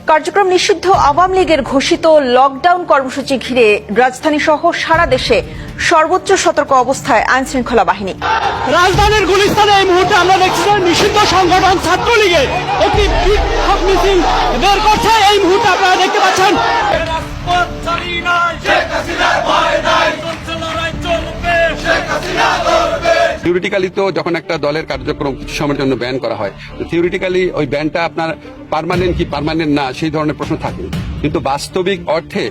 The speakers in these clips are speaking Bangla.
কার্যক্রম নিষিদ্ধ আওয়ামী লীগের ঘোষিত লকডাউন কর্মসূচি ঘিরে রাজধানী সহ সারা দেশে সর্বোচ্চ সতর্ক অবস্থায় আইন শৃঙ্খলা বাহিনী। রাজধানীর গুলিস্তানে এই মুহূর্তে আমরা দেখছি নিষিদ্ধ সংগঠন ছাত্রলীগের একটি বিক্ষোভ মিছিল বের করছে। এই মুহূর্তে আপনারা দেখতে পাচ্ছেন থিওরিটিক্যালি তো যখন একটা দলের কার্যক্রম কিছু সময়ের জন্য ব্যান করা হয়, থিওরিটিক্যালি ওই ব্যানটা আপনার পার্মানেন্ট কি পার্মানেন্ট না সেই ধরনের প্রশ্ন থাকে, কিন্তু বাস্তবিক অর্থে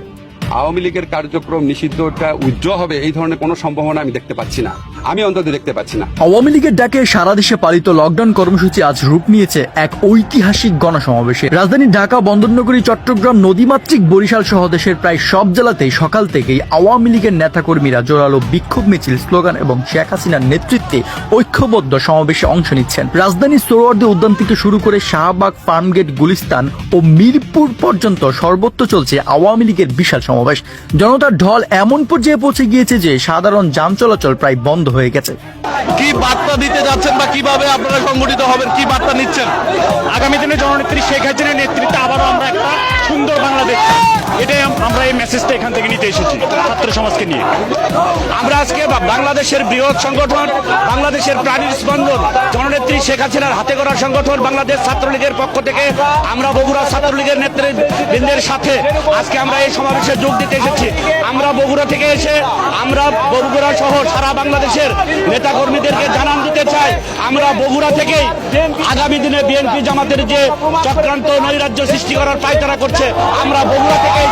আওয়ামী লীগের কার্যক্রম নিষিদ্ধটা উজ্জ্বল হবে এই ধরনের কোনো সম্ভাবনা আমি দেখতে পাচ্ছি না, আমি অন্তত দেখতে পাচ্ছি না। আওয়ামী লীগের ডাকে সারা দেশে পালিত লকডাউন কর্মসূচি আজ রূপ নিয়েছে এক ঐতিহাসিক গণসমাবেশে। রাজধানী ঢাকা, বন্দরনগরী, চট্টগ্রাম, নদীমাতৃক বরিশাল সহ দেশের প্রায় সব জেলাতেই সকাল থেকেই আওয়ামী লীগের নেতাকর্মীরা জোরালো বিক্ষোভ মিছিল, স্লোগান এবং শেখ হাসিনার নেতৃত্বে ঐক্যবদ্ধ সমাবেশে অংশ নিচ্ছেন। রাজধানীর সোহরাওয়ার্দী উদ্যান থেকে শুরু করে শাহবাগ, ফার্মগেট, গুলিস্তান ও মিরপুর পর্যন্ত সর্বত্র চলছে আওয়ামী লীগের বিশাল সমাবেশ। জনতার ঢল এমন পর্যায়ে পৌঁছে গিয়েছে যে সাধারণ যান চলাচল প্রায় বন্ধ হয়ে গেছে। কি বার্তা দিতে যাচ্ছেন বা কিভাবে আপনারা সংগঠিত হবেন, কি বার্তা নিচ্ছেন? আগামী দিনে জননেত্রী শেখ হাসিনার নেতৃত্বে আবারও আমরা একটা সুন্দর বাংলাদেশ, এটাই আমরা এই মেসেজটা এখান থেকে নিতে এসেছি ছাত্র সমাজকে নিয়ে। আমরা আজকে বাংলাদেশের বৃহৎ সংগঠন, বাংলাদেশের প্রাণীর স্পন্দন, জননেত্রী শেখ হাসিনার হাতে গড়া সংগঠন বাংলাদেশ ছাত্রলীগের পক্ষ থেকে আমরা বগুড়া ছাত্রলীগের নেতৃবৃন্দের সাথে আজকে আমরা এই সমাবেশে যোগ দিতে এসেছি। আমরা বগুড়া থেকে এসে আমরা বগুড়া সহ সারা বাংলাদেশের নেতা কর্মীদেরকে জানান দিতে চাই, আমরা বগুড়া থেকেই আগামী দিনে বিএনপি জামাতের যে চক্রান্ত নৈরাজ্য সৃষ্টি করার পায়তারা করছে, আমরা বগুড়া থেকে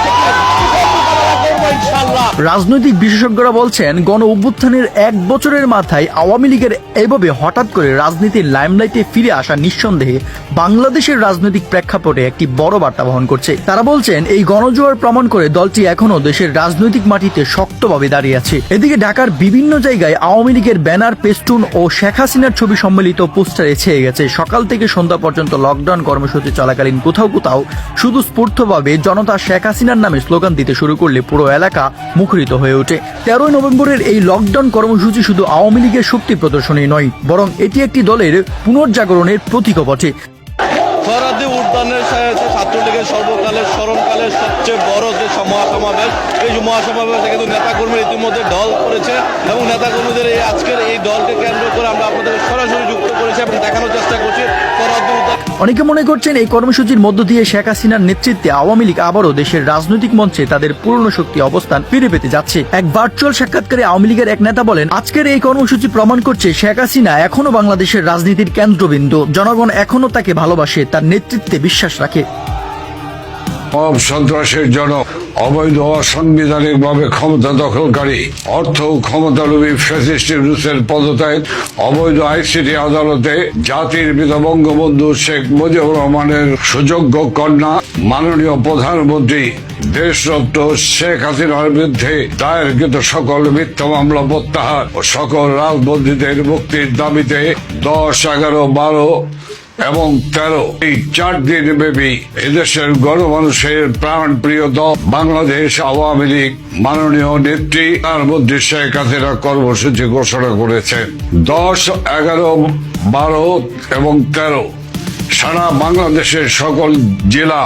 রাজনৈতিক বিশেষজ্ঞরা বলছেন, গণ অভ্যুত্থানের 1 বছরের মাথায় আওয়ামী লীগের এভাবে হঠাৎ করে রাজনীতির লাইমলাইটে ফিরে আসা নিঃসন্দেহে বাংলাদেশের রাজনৈতিক প্রেক্ষাপটে একটি বড় বার্তা বহন করছে। তারা বলছেন, এই গণজোয়ার প্রমাণ করে দলটি এখনো দেশের রাজনৈতিক মাটিতে শক্তভাবে দাঁড়িয়ে আছে। এদিকে ঢাকার বিভিন্ন জায়গায় আওয়ামী লীগের ব্যানার, পেস্টুন ও শেখ হাসিনার ছবি সম্মিলিত পোস্টারে ছেয়ে গেছে। সকাল থেকে সন্ধ্যা পর্যন্ত লকডাউন কর্মসূচি চলাকালীন কোথাও কোথাও শুধু স্ফূর্তভাবে জনতা শেখ হাসিনার নামে স্লোগান দিতে শুরু করলে পুরো এলাকা মুখরিত হয়ে ওঠে। 13 নভেম্বরের এই লকডাউন কর্মসূচি শুধু আওয়ামী লীগের শক্তি প্রদর্শনী নয়, বরং এটি একটি দলের পুনর্জাগরণের প্রতীকও বটে। সোহরাওয়ার্দী উদ্যানের ছাত্রলীগের সর্বকালের স্মরণকালের সবচেয়ে বড় যে মহাসমাবেশ, এই মহাসমাবেশে কিন্তু নেতাকর্মী ইতিমধ্যে ঢল করেছে এবং নেতাকর্মীদের এই আজকের এই দলকে কেন্দ্র করে আমরা আপনাদের সরাসরি যুক্ত করেছি এবং দেখানোর চেষ্টা করছি সোহরাওয়ার্দী উদ্যান। অনেকে মনে করছেন, এই কর্মসূচির মধ্য দিয়ে শেখ হাসিনার নেতৃত্বে আওয়ামী লীগ আবারও দেশের রাজনৈতিক মঞ্চে তাদের পুরনো শক্তি অবস্থান ফিরে পেতে যাচ্ছে। এক ভার্চুয়াল সাক্ষাৎকারে আওয়ামী লীগের এক নেতা বলেন, আজকের এই কর্মসূচি প্রমাণ করছে শেখ হাসিনা এখনো বাংলাদেশের রাজনীতির কেন্দ্রবিন্দু। জনগণ এখনো তাকে ভালোবাসে, তার নেতৃত্বে বিশ্বাস রাখে। সন্ত্রাসের জনক, অবৈধ অসাংবিধানিক ভাবে ক্ষমতা দখলকারী, অর্থ ক্ষমতালোভী ফ্যাসিস্ট রুসের পদত্যাগ, অবৈধ আইসিটি আদালতে জাতির পিতা বঙ্গবন্ধু শেখ মুজিবুর রহমানের সুযোগ্য কন্যা মাননীয় প্রধানমন্ত্রী দেশরত্ন শেখ হাসিনার বিরুদ্ধে দায়েরকৃত সকল মিথ্যা মামলা প্রত্যাহার ও সকল রাজবন্দীদের মুক্তির দাবিতে 10, 11, 12 এবং 13 এই 4 দিন ব্যাপী এদেশের গণমানুষের প্রাণ প্রিয় দল বাংলাদেশ আওয়ামী লীগ মাননীয় নেত্রী প্রধানমন্ত্রী শেখ হাসিনা কর্মসূচি ঘোষণা করেছেন। 10, 11, 12 এবং 13 সারা বাংলাদেশের সকল জেলা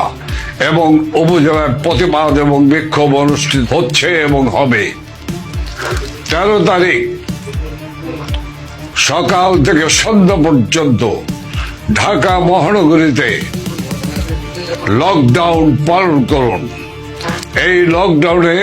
এবং উপজেলার প্রতিবাদ এবং বিক্ষোভ অনুষ্ঠিত হচ্ছে এবং হবে। 13 তারিখ সকাল থেকে সন্ধ্যা পর্যন্ত ঢাকা মহানগরীতে লকডাউন পালন করুন। এই লকডাউনে